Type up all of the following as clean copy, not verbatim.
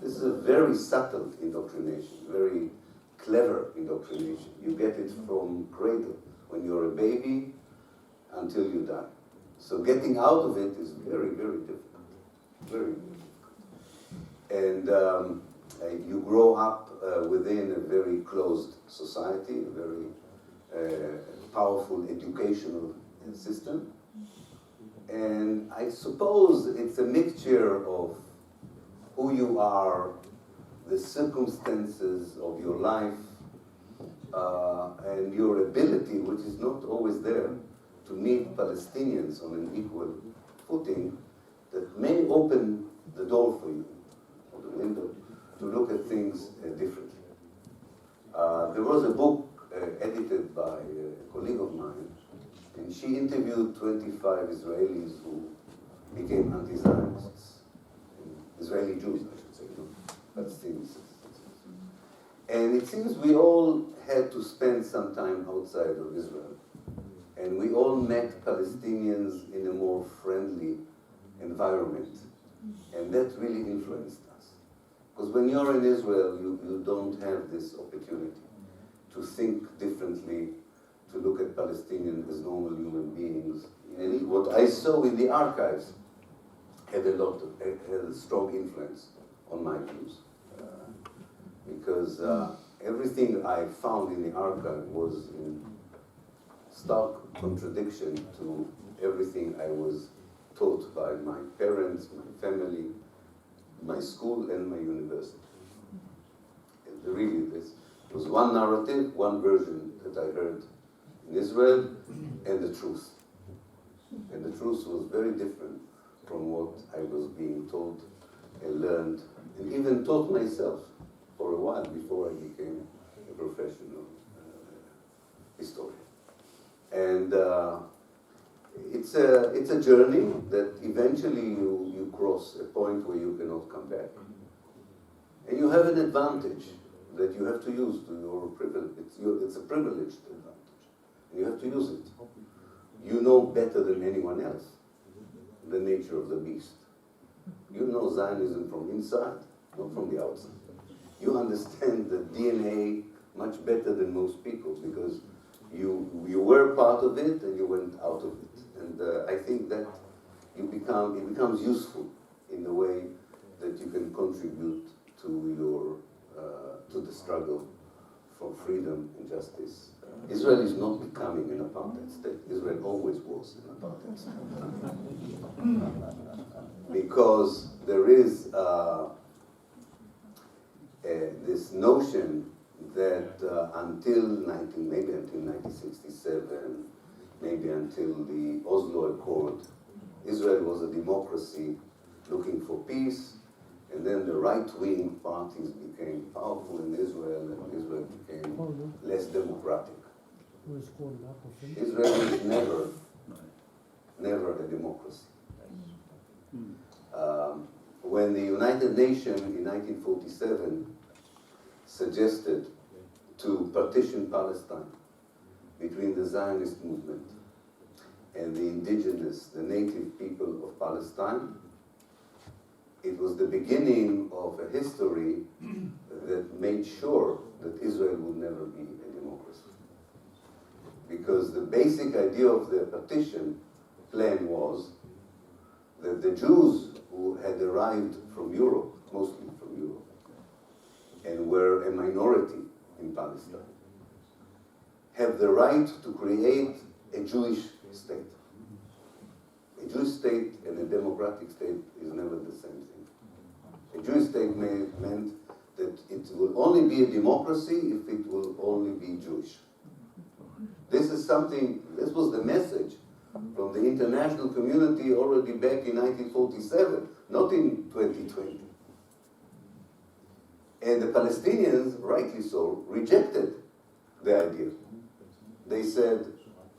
This is a very subtle indoctrination, very clever indoctrination. You get it from cradle, when you're a baby until you die. So getting out of it is very, very difficult. Very difficult. And you grow up within a very closed society, a very powerful educational system. And I suppose it's a mixture of who you are, the circumstances of your life, and your ability, which is not always there, to meet Palestinians on an equal footing, that may open the door for you, or the window, to look at things differently. There was a book edited by a colleague of mine, and she interviewed 25 Israelis who became anti-Zionists, Israeli Jews, I should say, Palestinians. And it seems we all had to spend some time outside of Israel, and we all met Palestinians in a more friendly environment, and that really influenced us. Because when you're in Israel, you don't have this opportunity to think differently, to look at Palestinians as normal human beings. And what I saw in the archives had a strong influence on my views. Because everything I found in the archive was in stark contradiction to everything I was taught by my parents, my family, my school, and my university. And really, this was one narrative, one version that I heard in Israel, and the truth. And the truth was very different from what I was being told and learned, and even taught myself for a while before I became a professional historian. And it's a journey that eventually you cross a point where you cannot come back. And you have an advantage that you have to use to your privilege. It's a privileged advantage. And you have to use it. You know better than anyone else the nature of the beast. You know Zionism from inside, not from the outside. You understand the DNA much better than most people because you were part of it and you went out of it. And I think that it becomes useful in a way that you can contribute to the struggle for freedom and justice. Israel is not becoming an apartheid state. Israel always was an apartheid state. Because there is this notion that maybe until 1967, maybe until the Oslo Accord, Israel was a democracy looking for peace, and then the right-wing parties became powerful in Israel, and Israel became less democratic. Israel is never a democracy. When the United Nations in 1947 suggested to partition Palestine between the Zionist movement and the indigenous, the native people of Palestine, it was the beginning of a history that made sure that Israel would never be a democracy. Because the basic idea of the partition plan was that the Jews who had arrived from Europe, mostly from Europe, and were a minority in Palestine, have the right to create a Jewish state. A Jewish state and a democratic state is never the same thing. A Jewish state meant that it will only be a democracy if it will only be Jewish. This was the message from the international community already back in 1947, not in 2020. And the Palestinians, rightly so, rejected the idea. They said,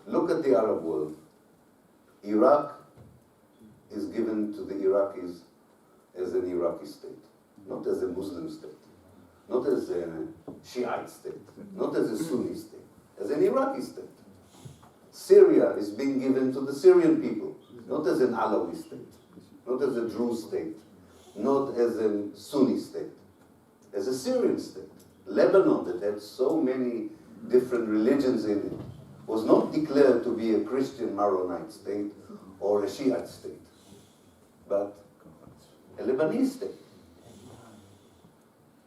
look at the Arab world. Iraq is given to the Iraqis as an Iraqi state, not as a Muslim state, not as a Shiite state, not as a Sunni state, as an Iraqi state. Syria is being given to the Syrian people, not as an Alawi state, not as a Druze state, not as a Sunni state. as a Syrian state. Lebanon, that had so many different religions in it, was not declared to be a Christian Maronite state or a Shiite state, but a Lebanese state.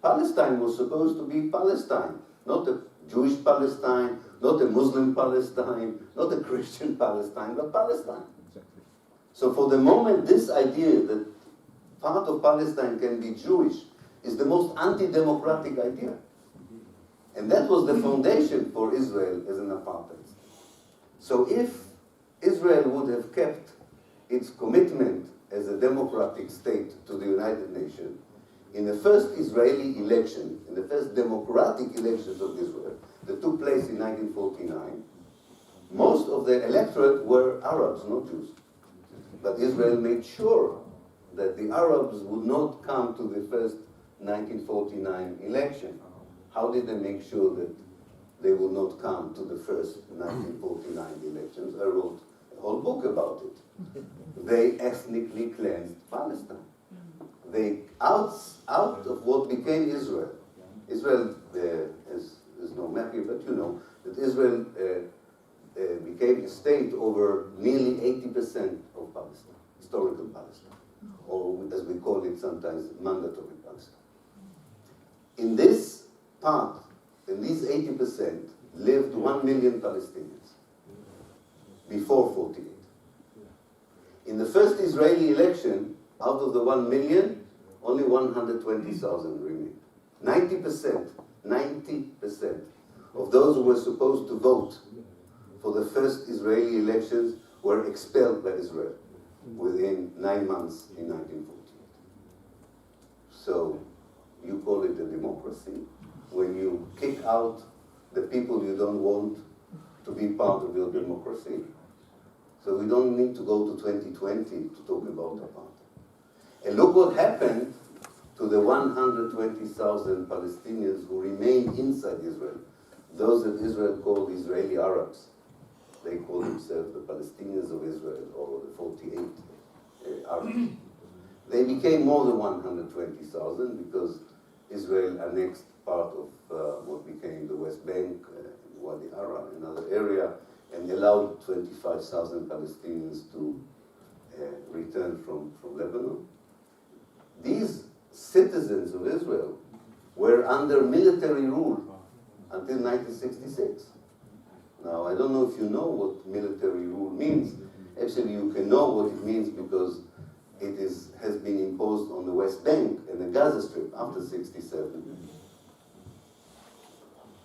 Palestine was supposed to be Palestine, not a Jewish Palestine, not a Muslim Palestine, not a Christian Palestine, but Palestine. Exactly. So for the moment, this idea that part of Palestine can be Jewish is the most anti-democratic idea. And that was the foundation for Israel as an apartheid state. So if Israel would have kept its commitment as a democratic state to the United Nations, in the first Israeli election, in the first democratic elections of Israel, that took place in 1949, most of the electorate were Arabs, not Jews. But Israel made sure that the Arabs would not come to the first 1949 election. How did they make sure that they would not come to the first 1949 elections? I wrote a whole book about it. They ethnically cleansed Palestine. They, out of what became Israel, Israel is no map here, but you know that Israel became a state over nearly 80% of Palestine, historical Palestine, or as we call it sometimes, mandatory Palestine. In this part, in these 80%, lived 1 million Palestinians before 48. In the first Israeli election, out of the 1 million, only 120,000 remained. 90% of those who were supposed to vote for the first Israeli elections were expelled by Israel within 9 months in 1948. So you call it a democracy when you kick out the people you don't want to be part of your democracy. So we don't need to go to 2020 to talk about apartheid. And look what happened to the 120,000 Palestinians who remained inside Israel, those that Israel called Israeli Arabs. They call themselves the Palestinians of Israel, or the 48 Arabs. They became more than 120,000 because Israel annexed part of what became the West Bank, Wadi Ara, another area, and allowed 25,000 Palestinians to return from Lebanon. These citizens of Israel were under military rule until 1966. Now, I don't know if you know what military rule means. Actually, you can know what it means because it has been imposed on the West Bank and the Gaza Strip after 1967.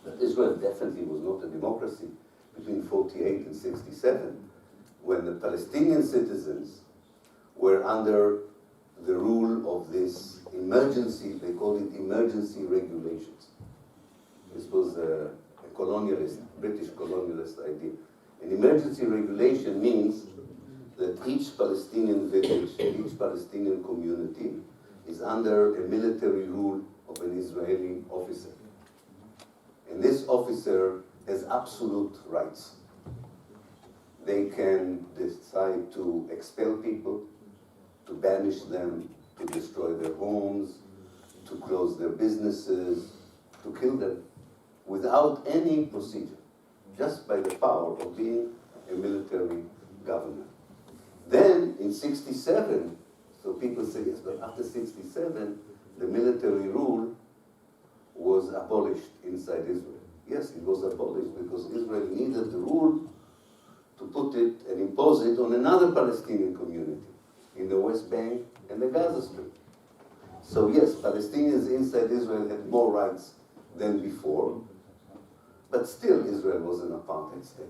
But Israel definitely was not a democracy between 1948 and 1967, when the Palestinian citizens were under the rule of this emergency, they called it emergency regulations. This was a colonialist, British colonialist idea. An emergency regulation means that each Palestinian village, each Palestinian community is under a military rule of an Israeli officer. And this officer has absolute rights. They can decide to expel people, to banish them, to destroy their homes, to close their businesses, to kill them, without any procedure, just by the power of being a military governor. Then, in 1967, so people say, yes, but after 1967, the military rule was abolished inside Israel. Yes, it was abolished because Israel needed the rule to put it and impose it on another Palestinian community in the West Bank and the Gaza Strip. So yes, Palestinians inside Israel had more rights than before, but still Israel was an apartheid state.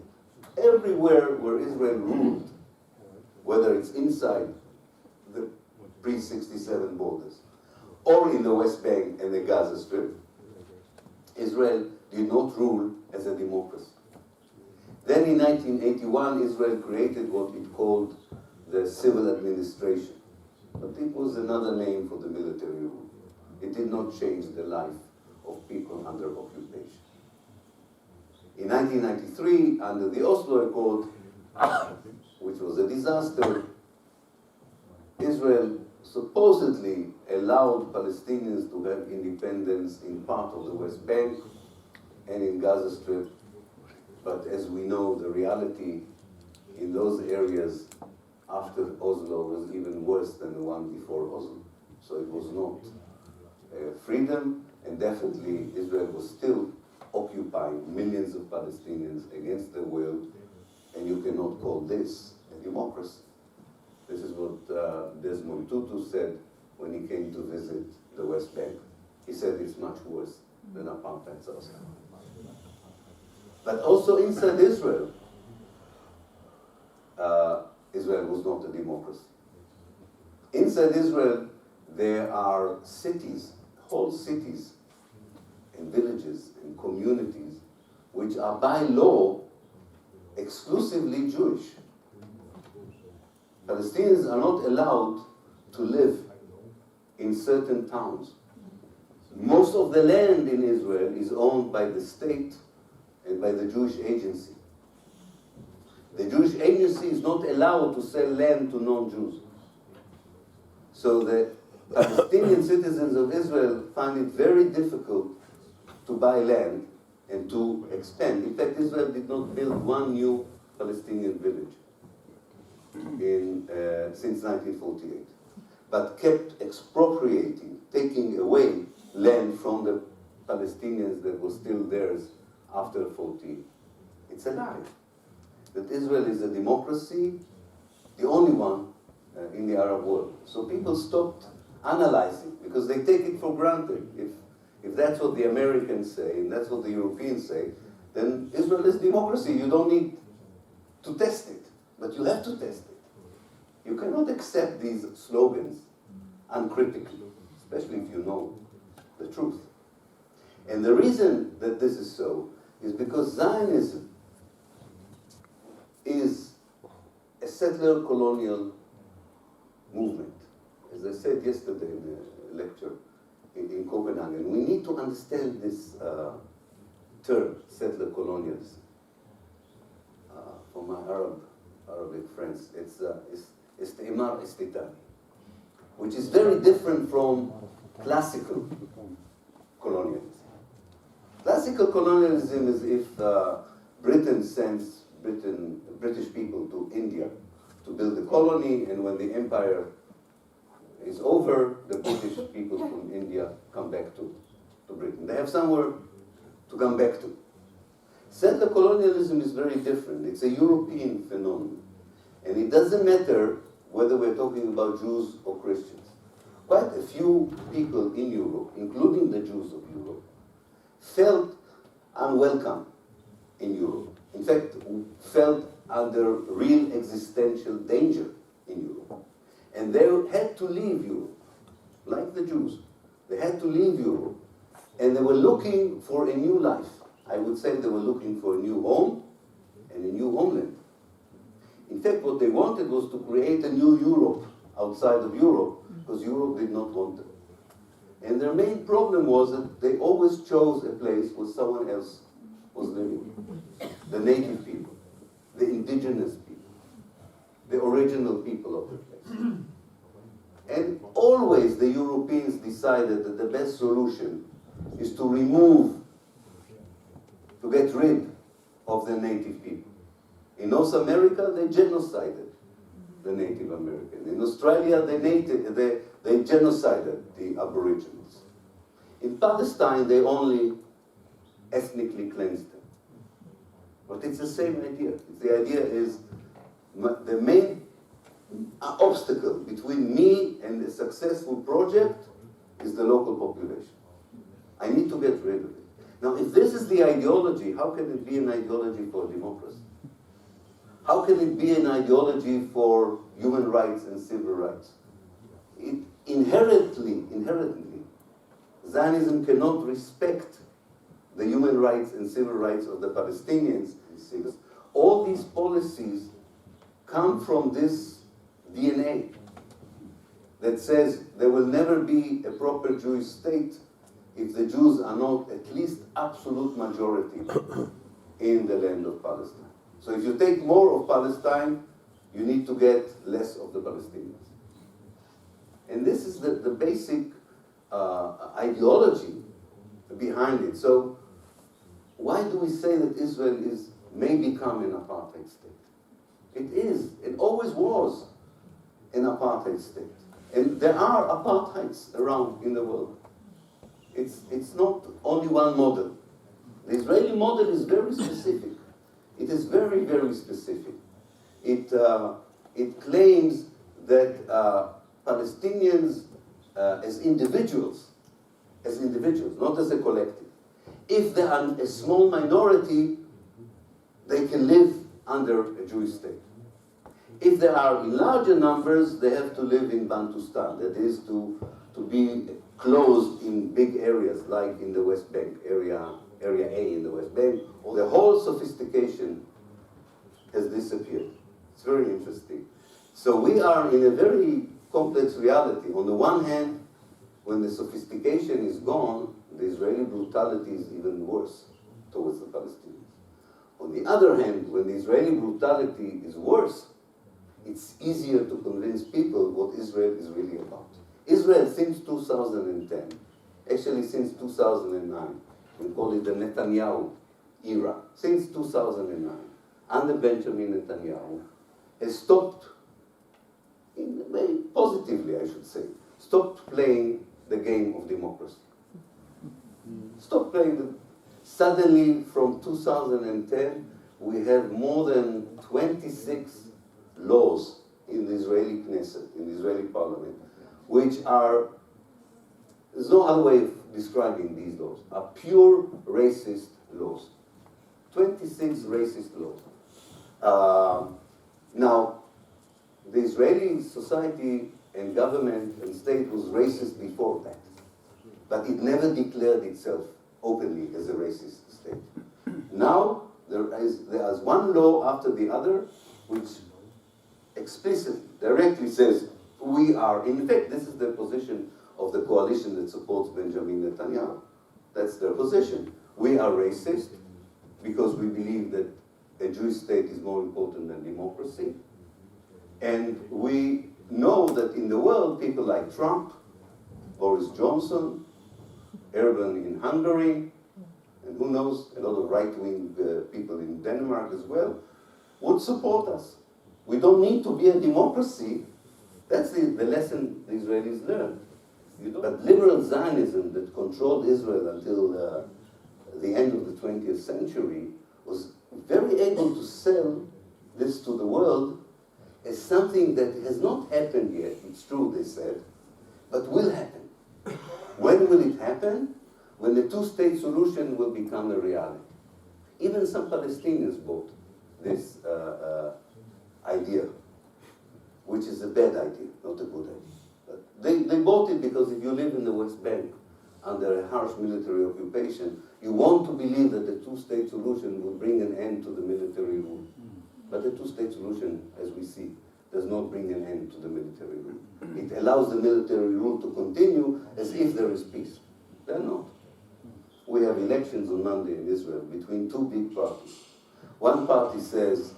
Everywhere where Israel ruled, whether it's inside the pre-67 borders or in the West Bank and the Gaza Strip, Israel did not rule as a democracy. Then in 1981, Israel created what it called the civil administration. But it was another name for the military rule. It did not change the life of people under occupation. In 1993, under the Oslo Accord, which was a disaster, Israel supposedly allowed Palestinians to have independence in part of the West Bank and in Gaza Strip. But as we know, the reality in those areas after Oslo was even worse than the one before Oslo. So it was not freedom, and definitely Israel was still occupying millions of Palestinians against their will, and you cannot call this a democracy. This is what Desmond Tutu said when he came to visit the West Bank. He said it's much worse than apartheid South Africa. But also inside Israel, Israel was not a democracy. Inside Israel, there are cities, whole cities, and villages and communities which are by law exclusively Jewish. Palestinians are not allowed to live in certain towns. Most of the land in Israel is owned by the state and by the Jewish agency. The Jewish agency is not allowed to sell land to non-Jews. So the Palestinian citizens of Israel find it very difficult to buy land and to expand. In fact, Israel did not build one new Palestinian village since 1948, but kept expropriating, taking away land from the Palestinians that was still theirs after 48. It's a lie. That Israel is a democracy, the only one in the Arab world. So people stopped analyzing because they take it for granted. If that's what the Americans say and that's what the Europeans say, then Israel is democracy. You don't need to test it, but you have to test it. You cannot accept these slogans uncritically, especially if you know the truth. And the reason that this is so is because Zionism is a settler colonial movement. As I said yesterday in a lecture in Copenhagen, we need to understand this term, settler colonialism. For my Arabic friends, it's istimar istitari, which is very different from classical colonialism. Classical colonialism is if Britain sends British people to India to build a colony, and when the empire is over, the British people from India come back to Britain. They have somewhere to come back to. Settler colonialism is very different. It's a European phenomenon. And it doesn't matter whether we're talking about Jews or Christians. Quite a few people in Europe, including the Jews of Europe, felt unwelcome in Europe. In fact, felt under real existential danger in Europe. And they had to leave Europe, like the Jews. They had to leave Europe. And they were looking for a new life. I would say they were looking for a new home and a new homeland. In fact, what they wanted was to create a new Europe outside of Europe, because Europe did not want them. And their main problem was that they always chose a place where someone else was living. The native people, the indigenous people, the original people of the place. And always the Europeans decided that the best solution is to remove, to get rid of the native people. In North America, they genocided the Native Americans. In Australia, they genocided the Aboriginals. In Palestine, they only ethnically cleansed them. But it's the same idea. The idea is the main obstacle between me and a successful project is the local population. I need to get rid of it. Now, if this is the ideology, how can it be an ideology for democracy? How can it be an ideology for human rights and civil rights? Inherently, Zionism cannot respect the human rights and civil rights of the Palestinians. All these policies come from this DNA that says there will never be a proper Jewish state if the Jews are not at least absolute majority in the land of Palestine. So if you take more of Palestine, you need to get less of the Palestinians. And this is the basic ideology behind it. So why do we say that Israel may become an apartheid state? It is, it always was an apartheid state. And there are apartheids around in the world. It's not only one model. The Israeli model is very specific. It is very, very specific. It claims that Palestinians as individuals, not as a collective, if they are a small minority, they can live under a Jewish state. If there are in larger numbers, they have to live in Bantustan, that is to be closed in big areas like in the West Bank, area A in the West Bank. The whole sophistication has disappeared. It's very interesting. So we are in a very complex reality. On the one hand, when the sophistication is gone, the Israeli brutality is even worse towards the Palestinians. On the other hand, when the Israeli brutality is worse, it's easier to convince people what Israel is really about. Israel since 2010, actually since 2009, we call it the Netanyahu era, since 2009, under Benjamin Netanyahu, has stopped, very positively I should say, stopped playing the game of democracy. Stopped playing Suddenly, from 2010, we have more than 26 laws in the Israeli Knesset, in the Israeli parliament, which are, there's no other way of describing these laws, are pure racist laws. 26 racist laws. Now, the Israeli society and government and state was racist before that, but it never declared itself openly as a racist state. Now, there is one law after the other which explicitly, directly says, we are, in fact, this is the position of the coalition that supports Benjamin Netanyahu. That's their position. We are racist because we believe that a Jewish state is more important than democracy. And we know that in the world, people like Trump, Boris Johnson, Erdogan in Hungary, and who knows, a lot of right-wing people in Denmark as well, would support us. We don't need to be a democracy. That's the lesson the Israelis learned. But liberal Zionism that controlled Israel until the end of the 20th century was very able to sell this to the world as something that has not happened yet. It's true, they said, but will happen. When will it happen? When the two-state solution will become a reality. Even some Palestinians bought this idea, which is a bad idea, not a good idea. But they bought it because if you live in the West Bank under a harsh military occupation, you want to believe that the two-state solution will bring an end to the military rule. But the two-state solution, as we see, does not bring an end to the military rule. It allows the military rule to continue as if there is peace. They're not. We have elections on Monday in Israel between two big parties. One party says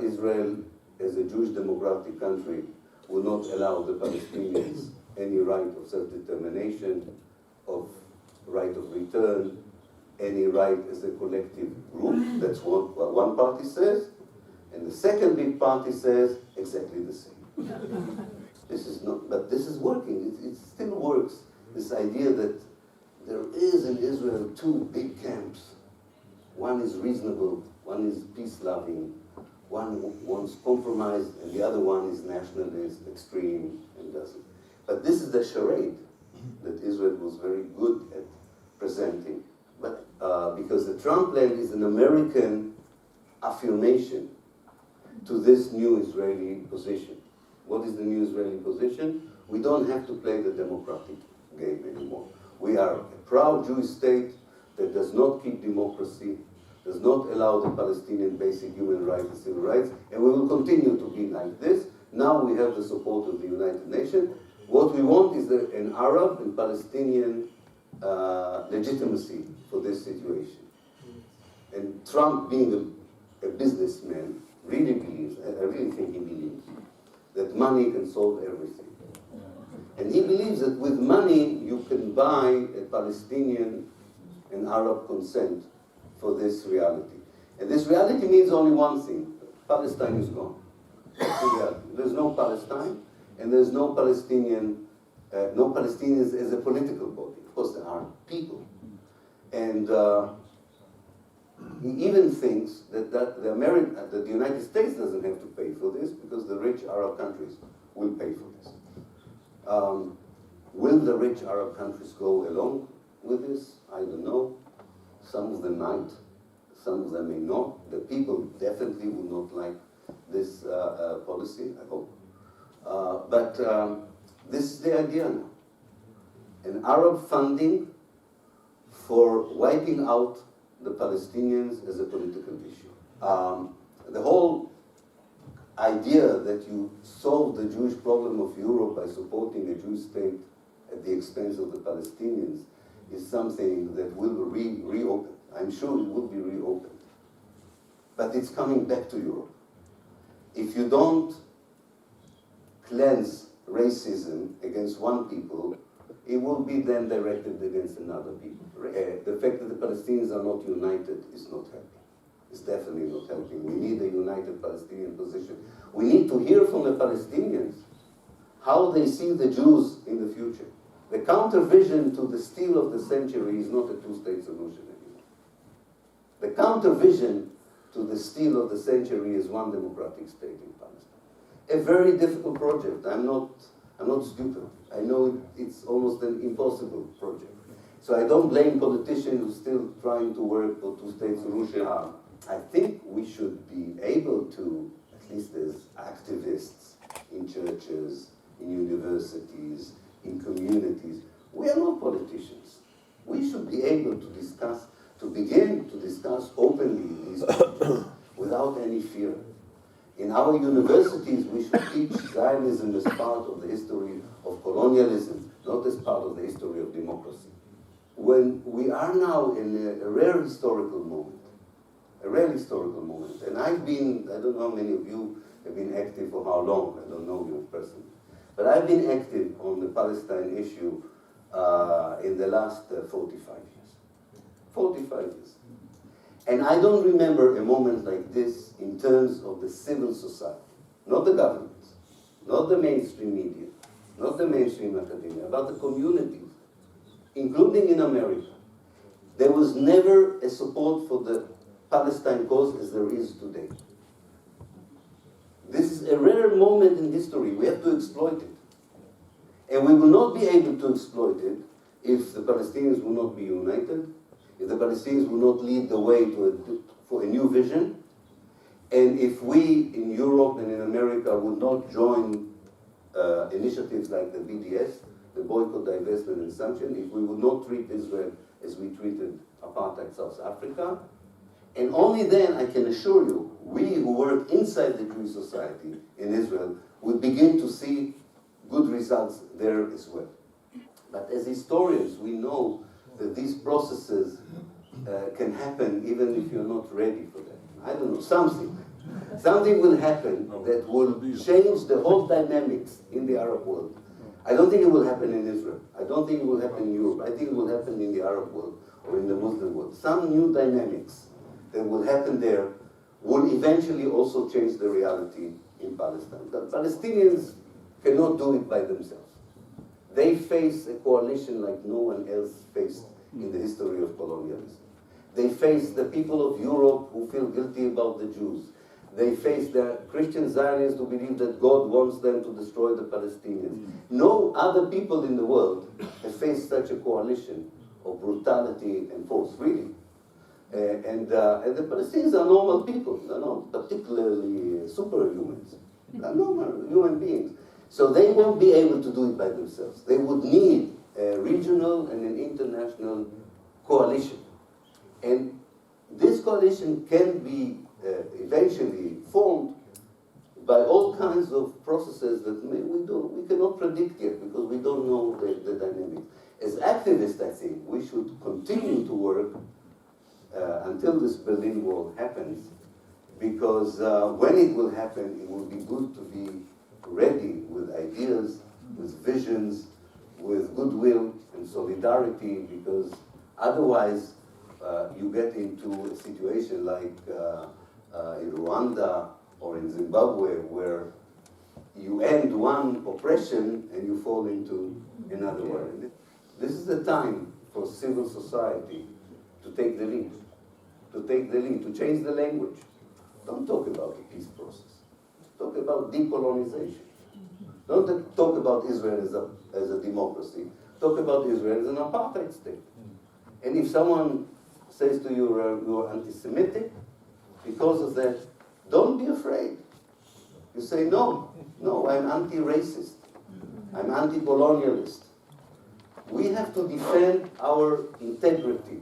Israel, as a Jewish democratic country, will not allow the Palestinians any right of self-determination, of right of return, any right as a collective group. That's what one party says. And the second big party says exactly the same. This is not, but this is working. It still works. This idea that there is in Israel two big camps. One is reasonable, one is peace-loving, one wants compromise, and the other one is nationalist, extreme, and doesn't. But this is the charade that Israel was very good at presenting. But because the Trump plan is an American affirmation to this new Israeli position. What is the new Israeli position? We don't have to play the democratic game anymore. We are a proud Jewish state that does not keep democracy, does not allow the Palestinian basic human rights and civil rights, and we will continue to be like this. Now we have the support of the United Nations. What we want is an Arab and Palestinian legitimacy for this situation. And Trump, being a businessman, really believes, I really think he believes, that money can solve everything. And he believes that with money you can buy a Palestinian and Arab consent for this reality. And this reality means only one thing: Palestine is gone. That's the reality. There's no Palestine, and there's no Palestinian, no Palestinians as a political body. Of course, there are people. And he even thinks that the United States doesn't have to pay for this because the rich Arab countries will pay for this. Will the rich Arab countries go along with this? I don't know. Some of them might, some of them may not. The people definitely would not like this policy, I hope. But this is the idea now. An Arab funding for wiping out the Palestinians as a political issue. The whole idea that you solve the Jewish problem of Europe by supporting a Jewish state at the expense of the Palestinians is something that will be reopened. I'm sure it will be reopened. But it's coming back to Europe. If you don't cleanse racism against one people, it will be then directed against another people. The fact that the Palestinians are not united is not helping. It's definitely not helping. We need a united Palestinian position. We need to hear from the Palestinians how they see the Jews in the future. The counter-vision to the steal of the century is not a two-state solution anymore. The counter-vision to the steal of the century is one democratic state in Palestine. A very difficult project. I'm not stupid. I know it's almost an impossible project. So I don't blame politicians who are still trying to work for two-state solution. I think we should be able to, at least as activists in churches, in universities, in communities, we are not politicians. We should be able to discuss, to begin to discuss openly these questions without any fear. In our universities, we should teach Zionism as part of the history of colonialism, not as part of the history of democracy. When we are now in a rare historical moment, and I've been, I don't know how many of you have been active for how long, I don't know you personally, but I've been active on the Palestine issue in the last 45 years. 45 years. And I don't remember a moment like this in terms of the civil society, not the governments, not the mainstream media, not the mainstream academia, about the communities, including in America. There was never a support for the Palestine cause as there is today. This is a rare moment in history. We have to exploit it. And we will not be able to exploit it if the Palestinians will not be united, if the Palestinians will not lead the way for a new vision, and if we in Europe and in America would not join initiatives like the BDS, the boycott, divestment, and sanction, if we would not treat Israel as we treated apartheid South Africa, and only then, I can assure you, we who work inside the Jewish society in Israel will begin to see good results there as well. But as historians, we know that these processes can happen even if you're not ready for them. I don't know, something will happen that will change the whole dynamics in the Arab world. I don't think it will happen in Israel. I don't think it will happen in Europe. I think it will happen in the Arab world or in the Muslim world. Some new dynamics that will happen there will eventually also change the reality in Palestine. The Palestinians cannot do it by themselves. They face a coalition like no one else faced in the history of colonialism. They face the people of Europe who feel guilty about the Jews. They face the Christian Zionists who believe that God wants them to destroy the Palestinians. No other people in the world have faced such a coalition of brutality and force, really. And the Palestinians are normal people. They're not particularly superhumans. They're normal human beings. So they won't be able to do it by themselves. They would need a regional and an international coalition. And this coalition can be eventually formed by all kinds of processes that we cannot predict yet because we don't know the dynamics. As activists, I think, we should continue to work until this Berlin Wall happens, because when it will happen, it will be good to be ready with ideas, with visions, with goodwill and solidarity, because otherwise you get into a situation like in Rwanda or in Zimbabwe, where you end one oppression and you fall into another one. This is the time for civil society to take the lead, to change the language. Don't talk about the peace process. Talk about decolonization. Don't talk about Israel as a democracy. Talk about Israel as an apartheid state. And if someone says to you, you're anti-Semitic, because of that, don't be afraid. You say, no, I'm anti-racist. I'm anti-colonialist. We have to defend our integrity,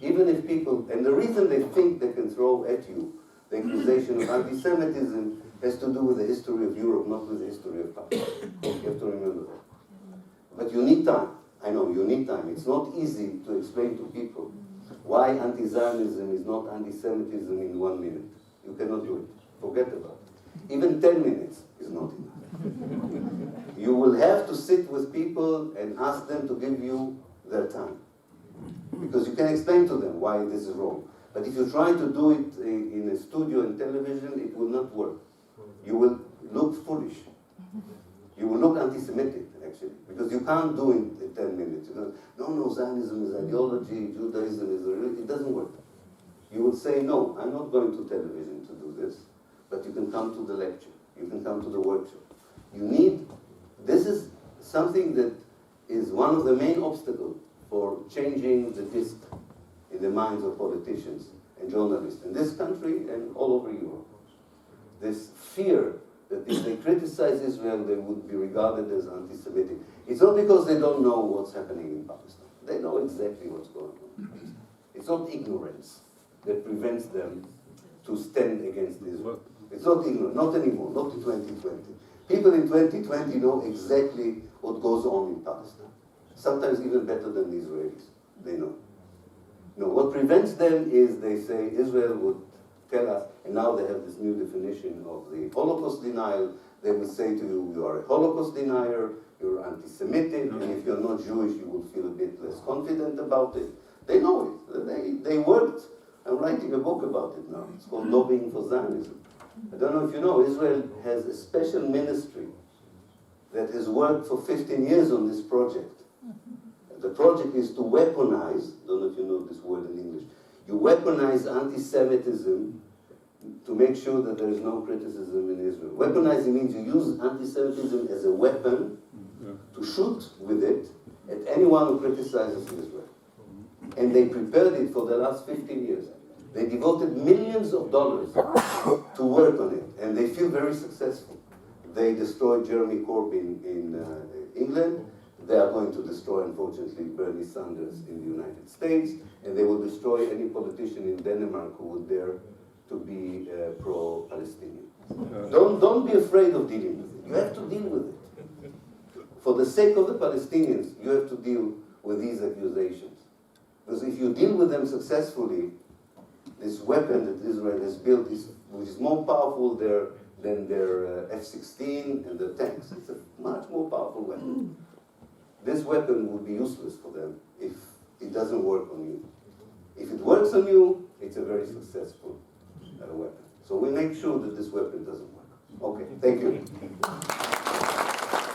even if people, and the reason they think they can throw at you the accusation of anti-Semitism has to do with the history of Europe, not with the history of Palestine. You have to remember that. But you need time. I know, you need time. It's not easy to explain to people why anti-Zionism is not anti-Semitism in 1 minute. You cannot do it. Forget about it. Even 10 minutes is not enough. You will have to sit with people and ask them to give you their time. Because you can explain to them why this is wrong. But if you try to do it in a studio and television, it will not work. You will look foolish. You will look anti-Semitic, actually, because you can't do it in 10 minutes. You go, no, Zionism is ideology, Judaism is a religion. It doesn't work. You will say, no, I'm not going to television to do this, but you can come to the lecture. You can come to the workshop. This is something that is one of the main obstacles for changing the disc in the minds of politicians and journalists in this country and all over Europe. This fear that if they criticize Israel, they would be regarded as anti-Semitic. It's not because they don't know what's happening in Palestine. They know exactly what's going on. It's not ignorance that prevents them to stand against Israel. It's not ignorance, not anymore, not in 2020. People in 2020 know exactly what goes on in Palestine. Sometimes even better than the Israelis. They know. No, what prevents them is they say Israel would tell us, and now they have this new definition of the Holocaust denial. They will say to you, you are a Holocaust denier, you're anti-Semitic, and if you're not Jewish, you will feel a bit less confident about it. They know it. They worked. I'm writing a book about it now. It's called Lobbying for Zionism. I don't know if you know, Israel has a special ministry that has worked for 15 years on this project. The project is to weaponize, I don't know if you know this word in English, you weaponize anti-Semitism to make sure that there is no criticism in Israel. Weaponizing means you use anti-Semitism as a weapon to shoot with it at anyone who criticizes Israel. And they prepared it for the last 15 years. They devoted millions of dollars to work on it, and they feel very successful. They destroyed Jeremy Corbyn in England. They are going to destroy, unfortunately, Bernie Sanders in the United States, and they will destroy any politician in Denmark who would dare to be pro-Palestinian. Don't be afraid of dealing with it. You have to deal with it. For the sake of the Palestinians, you have to deal with these accusations. Because if you deal with them successfully, this weapon that Israel has built, which is more powerful than their F-16 and their tanks, it's a much more powerful weapon. This weapon would be useless for them if it doesn't work on you. If it works on you, it's a very successful weapon. So we make sure that this weapon doesn't work. Okay, thank you.